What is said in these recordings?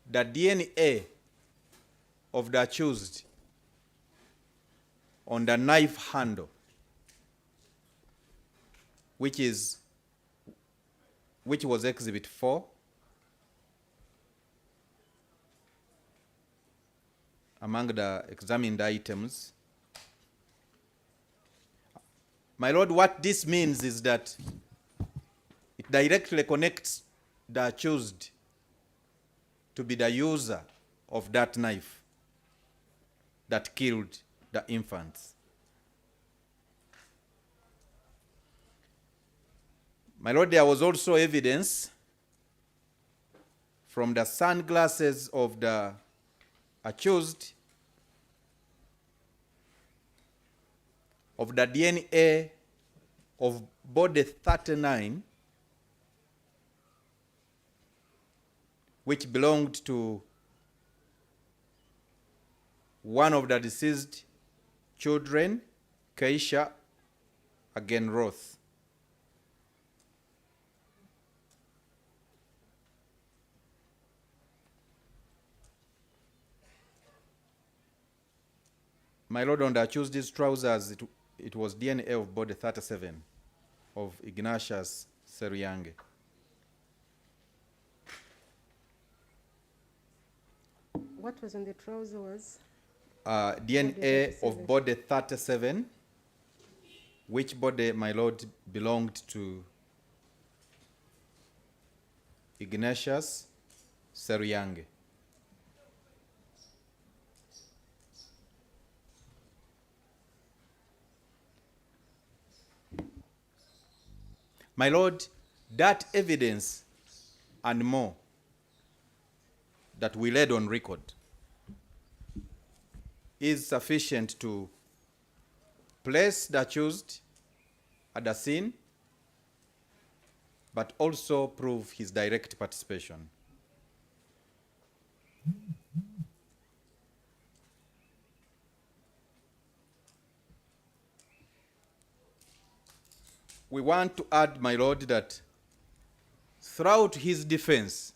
the DNA of the accused on the knife handle, which was Exhibit 4, among the examined items. My Lord, what this means is that it directly connects the accused to be the user of that knife that killed the infants. My Lord, there was also evidence from the sunglasses of the accused of the DNA of body 39, which belonged to one of the deceased children, Keisha again Roth. My Lord, on the accused's trousers, it was DNA of body 37 of Ignatius Seruyange. What was on the trouser was? DNA of body 37, which body, my Lord, belonged to Ignatius Seruyange. My Lord, that evidence and more that we laid on record is sufficient to place the accused at the scene, but also prove his direct participation. We want to add, my Lord, that throughout his defense,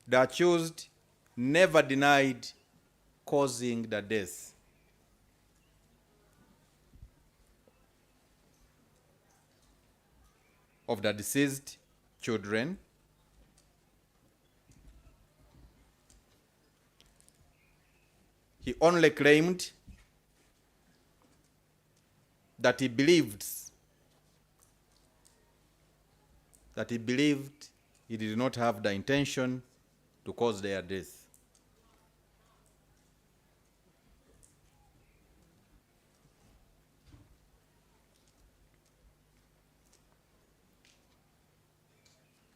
the accused never denied causing the death. Of the deceased children. He only claimed that he believed he did not have the intention to cause their death.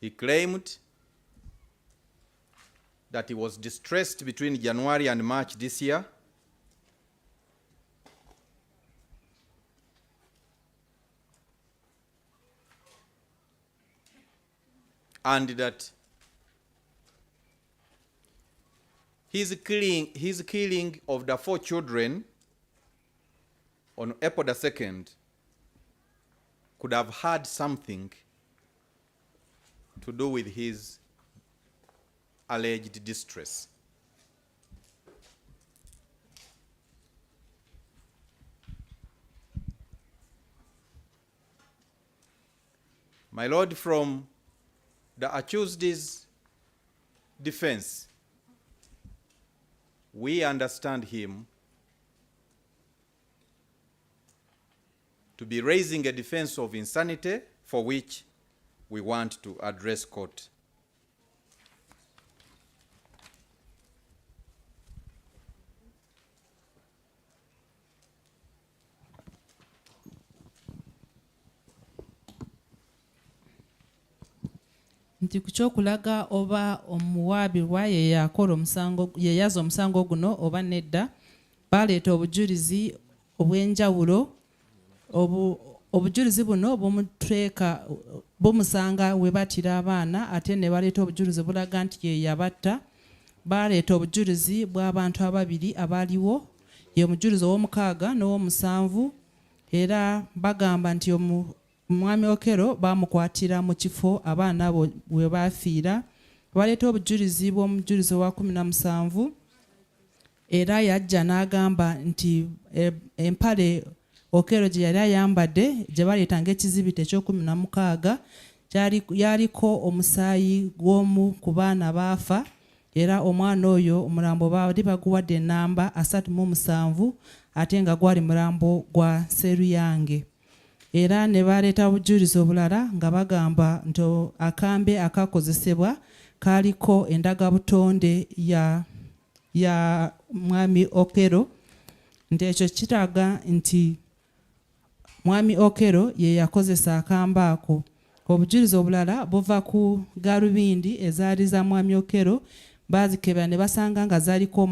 He claimed that he was distressed between January and March this year, and that his killing of the 4 children on April the 2nd could have had something to do with his alleged distress. My Lord, from the accused's defense, we understand him to be raising a defense of insanity for which we want to address court. Nti kukyokulaga oba omuwaabirwa yeyaza omusango guno oba nedda baleeta obujulizi obw'enjawulo. Obujulizi buno bumuteeka bumusanga we batira abaana ate ne baleeta obujulizi bulaga nti ye yabatta. Baleeta obujulizi bw'abantu ababiri abaaliwo, ye omujulizi ow'omukaaga n'ow'omusanvu, era bagamba nti Mwami Okello bamukwatira mu kifo abaana we baafiira baleeta obujulizi bw'omujulizi owa 17 era yajja n'agamba nti empale Okello gye yali ayambadde gye baleeta ng'ekizibito ekyo16 yaliko omusaayi gw'omu ku baana baafa era omwana oyo omulambo baali baguwadde ennamba 37 ate nga gwali mulambo gwa Seruyange. Era ne baleeta obujulizi obulala nga bagamba nti akambe akakozesebwa kaliko endagabutonde ya mwami Okello, nti ekyo kiraga nti mwami Okello ye yakozesa akamba ako. Obujulizi obulala buva ku galubindi ezaali za mwami Okello, bazikebera ne basanga nga zaliko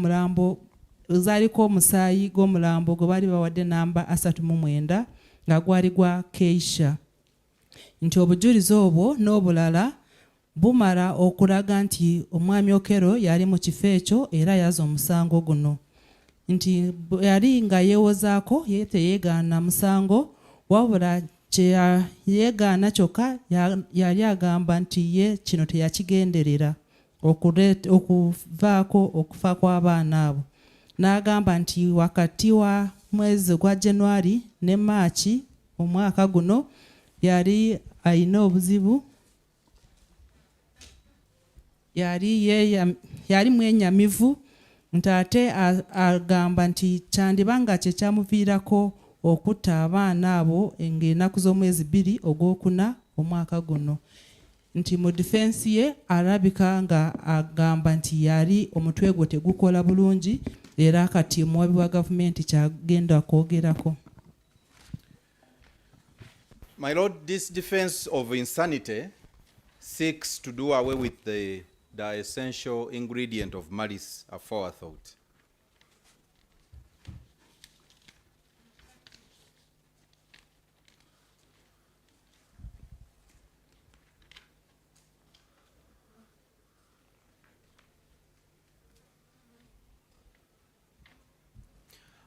omusaayi gw'omulambo gwe baali bawadde namba 39 nga gwali gwa Keisha. Nti obujulizi obwo n'obulala bumala okulaga nti omwami Okello yali mu kifo ekyo era yaza omusango guno. Nti yali nga yeewozaako ye teyeegaana musango, wabula kye yeegaana kyokka yali agamba nti ye kino teyakigenderera okuvaako okufa kw'abaana abo. N'agamba nti wakati wa mwezi gwa January ne Maachi omwaka guno yali alina obuzibu, yali mwenyamivu, nti ate agamba nti kyandibanga kye kyamuviirako okutta abaana abo ng'ennaku z'omwezi 2 ogwokuna omwaka guno. Nti mu defensi ye alabika nga agamba nti yali omutwe gwe tegukola bulungi era kati omuwabi wa gavumenti kyagenda kwogerako. My Lord, this defense of insanity seeks to do away with the essential ingredient of malice aforethought.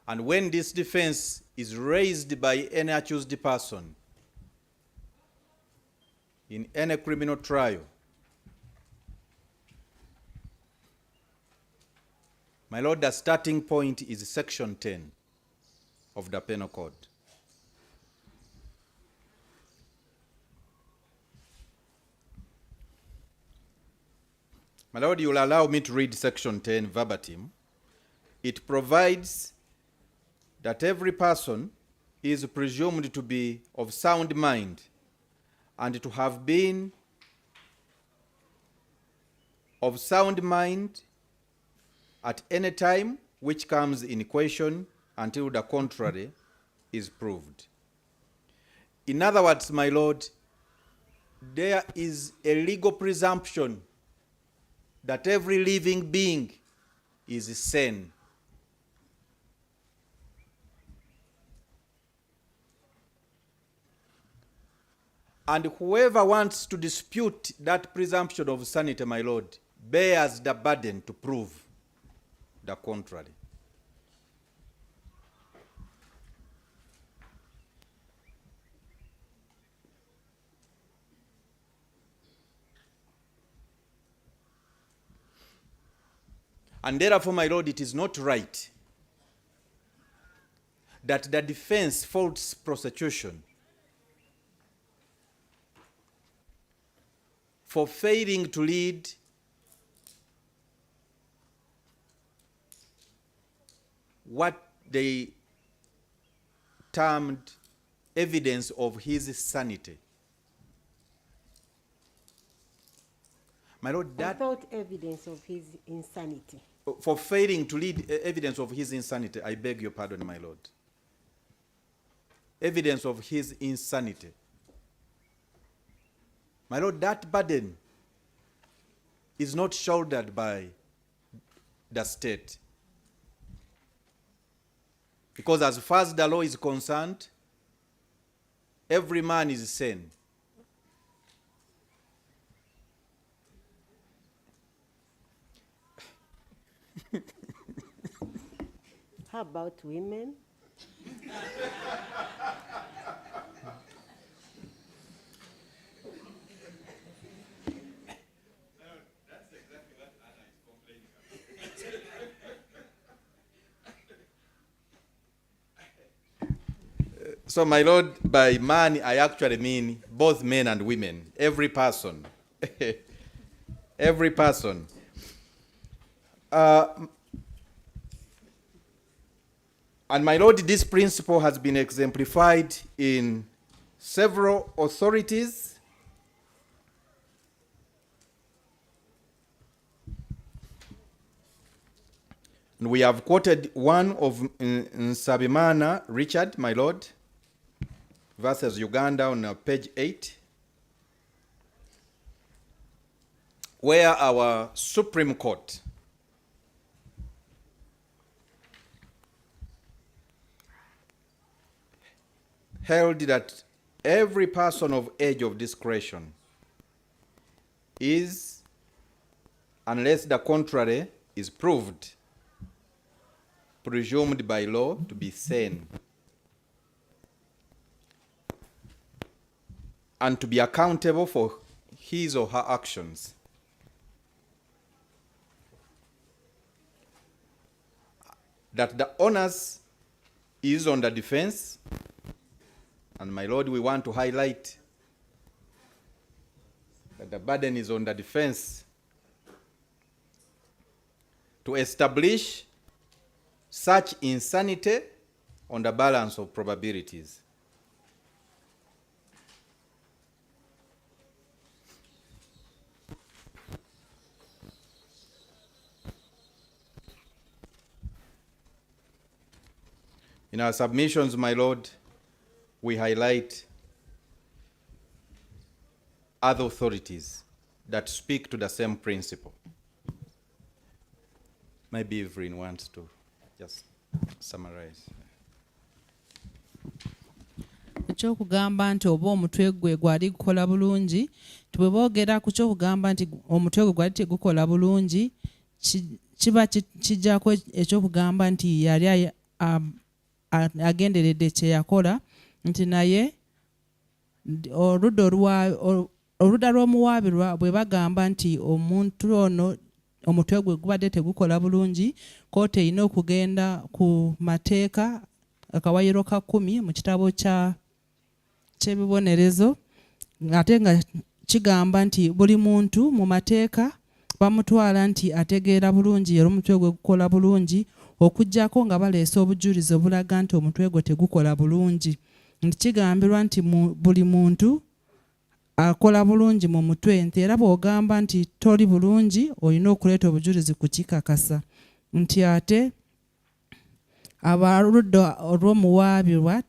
And when this defense is raised by any accused person in any criminal trial, my Lord, the starting point is Section 10 of the Penal Code. My Lord, you will allow me to read Section 10 verbatim. It provides that every person is presumed to be of sound mind and to have been of sound mind at any time which comes in question until the contrary is proved. In other words, my Lord, there is a legal presumption that every living being is sane. And whoever wants to dispute that presumption of sanity, my Lord, bears the burden to prove the contrary. And therefore, my Lord, it is not right that the defense faults prosecution for failing to lead what they termed evidence of his sanity. My Lord, that Without evidence of his insanity. for failing to lead evidence of his insanity, I beg your pardon, my Lord. Evidence of his insanity. My Lord, that burden is not shouldered by the state. Because as far as the law is concerned, every man is sane. How about women? So, my lord, by man, I actually mean both men and women, every person. Every person. And my lord, this principle has been exemplified in several authorities. And we have quoted one of Nsabimana Richard, my lord, versus Uganda on page 8, where our Supreme Court held that every person of age of discretion is, unless the contrary is proved, presumed by law to be sane and to be accountable for his or her actions. That the onus is on the defense, and my lord, we want to highlight that the burden is on the defense to establish such insanity on the balance of probabilities. In our submissions, my lord, we highlight other authorities that speak to the same principle. Maybe Evelyn wants to just summarize. Ekyokugamba nti oba omutwe gwe gwali gukola bulungi, bwe boogera ku kyokugamba nti omutwe gwe gwali tegukola bulungi, kiba kijjako ekyokugamba nti yali agenderedde kye yakola, nti naye oludda lw'omuwaabirwa bwe bagamba nti omuntu ono omutwe gwe gubadde tegukola bulungi, kooti erina okugenda ku mateeka akawayiro ka 10 mu kitabo ky'ebibonerezo, ate nga kigamba nti buli muntu mu mateeka bamutwala nti ategeera bulungi era omutwe gwe gukola bulungi, okujjako nga baleese obujulizi obulaga nti omutwe gwe tegukola bulungi. Nti kigambirwa nti buli muntu akola bulungi mu mutwe, nti era bw'ogamba nti toli bulungi olina okuleeta obujulizi kukikakasa. Nti ate abaludda olw'omuwaabirwa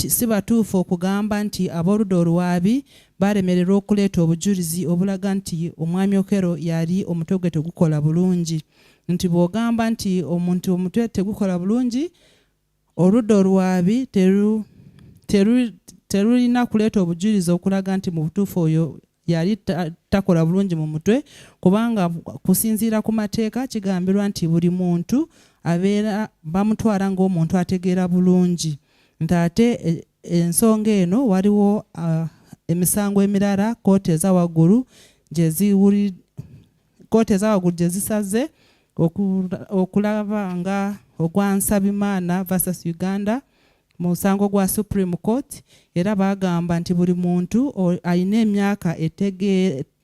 si batuufu okugamba nti ab'oludda oluwaabi balemererwa okuleeta obujulizi obulaga nti omwami Okello yali omutwe gwe tegukola bulungi. Nti bw'ogamba nti omuntu omutwe tegukola bulungi, oludda oluwaabi terulina kuleeta obujulizi okulaga nti mu butuufu oyo yali takola bulungi mu mutwe, kubanga kusinziira ku mateeka kigambirwa nti buli muntu abeera bamutwala ng'omuntu ategeera bulungi. Nti ate ensonga eno waliwo emisango emirala kooti eza waggulu gye zisaze okulaba nga ogwa Nsabimana versus Uganda mu musango gwa Supreme Court, era bagamba nti buli muntu alina emyaka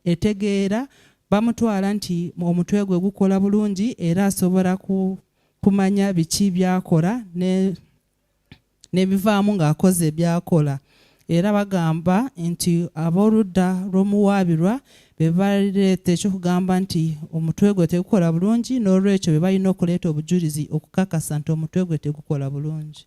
etegeera bamutwala nti omutwe gwe gukola bulungi era asobola kumanya biki byakola n'ebivaamu ng'akoze byakola. Era bagamba nti ab'oludda lw'omuwaabirwa be baleeta ekyokugamba nti omutwe gwe tegukola bulungi, n'olwekyo be balina okuleeta obujulizi okukakasa nti omutwe gwe tegukola bulungi.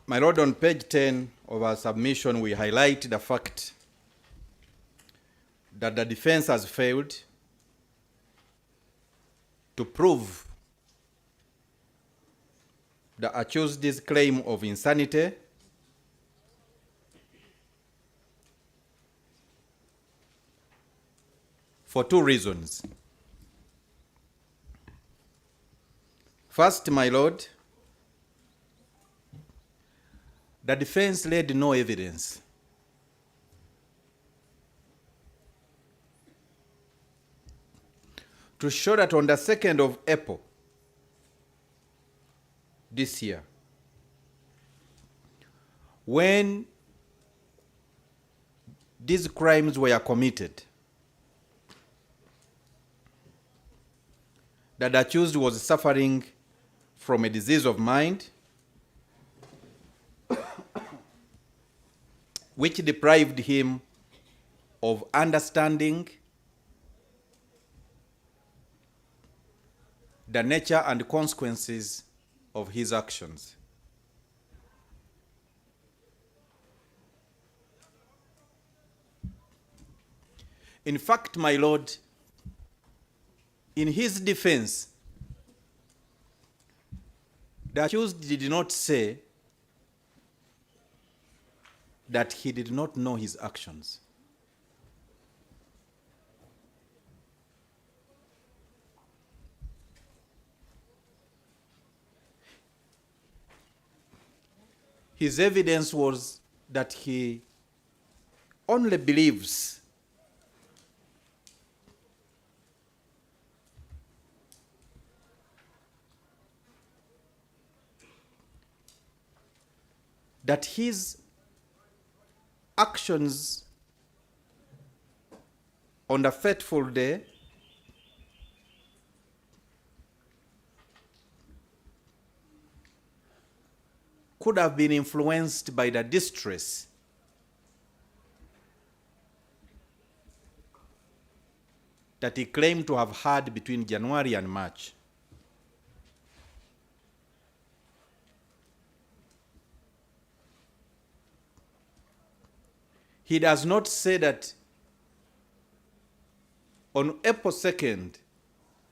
My lord, on page 10 of our submission, we highlight the fact that the defense has failed to prove the accused's claim of insanity for 2 reasons. First, my lord, the defense laid no evidence to show that on the 2nd of April this year, when these crimes were committed, that the accused was suffering from a disease of mind which deprived him of understanding the nature and consequences of his actions. In fact, my Lord, in his defense, the accused did not say that he did not know his actions. His evidence was that he only believes that his actions on the fateful day could have been influenced by the distress that he claimed to have had between January and March. He does not say that on April 2nd,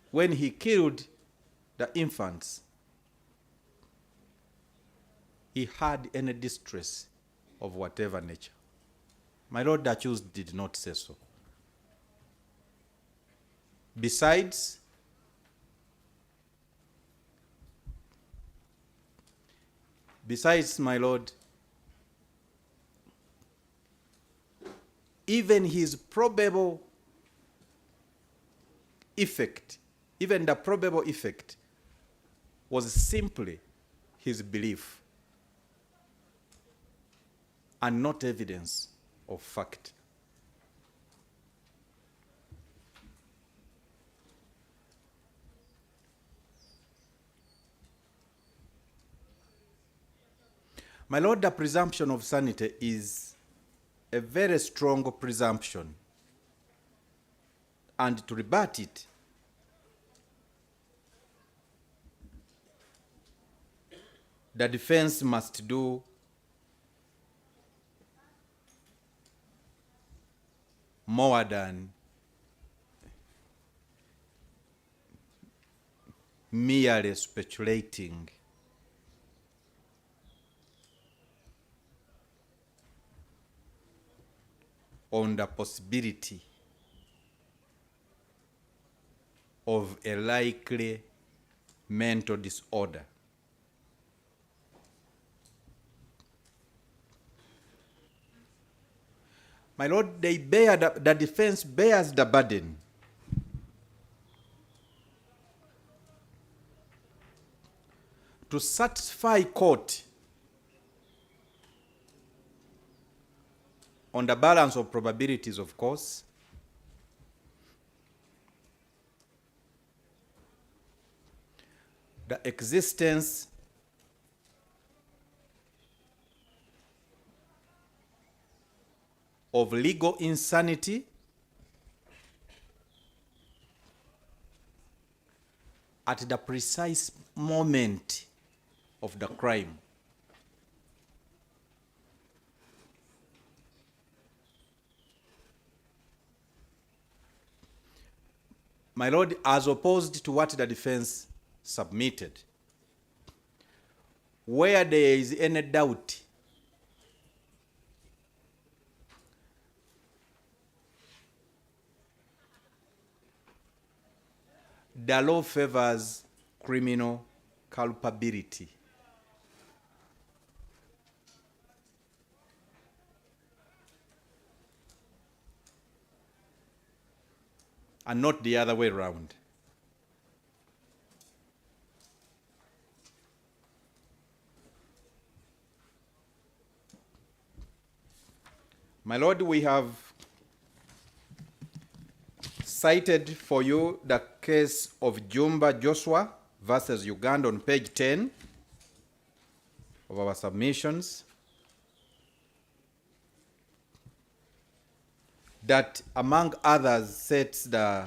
when he killed the infants, he had any distress of whatever nature. My Lord, the accused did not say so. Besides, my Lord, even his probable effect, even the probable effect was simply his belief and not evidence of fact. My Lord, the presumption of sanity is a very strong presumption, and to rebut it, the defense must do more than merely speculating on the possibility of a likely mental disorder. My Lord, the defense bears the burden to satisfy court on the balance of probabilities, of course, the existence of legal insanity at the precise moment of the crime. My Lord, as opposed to what the defense submitted, where there is any doubt the law favors criminal culpability. And not the other way around. My Lord, we have cited for you the case of Jumba Joshua versus Uganda on page 10 of our submissions. That, among others, sets the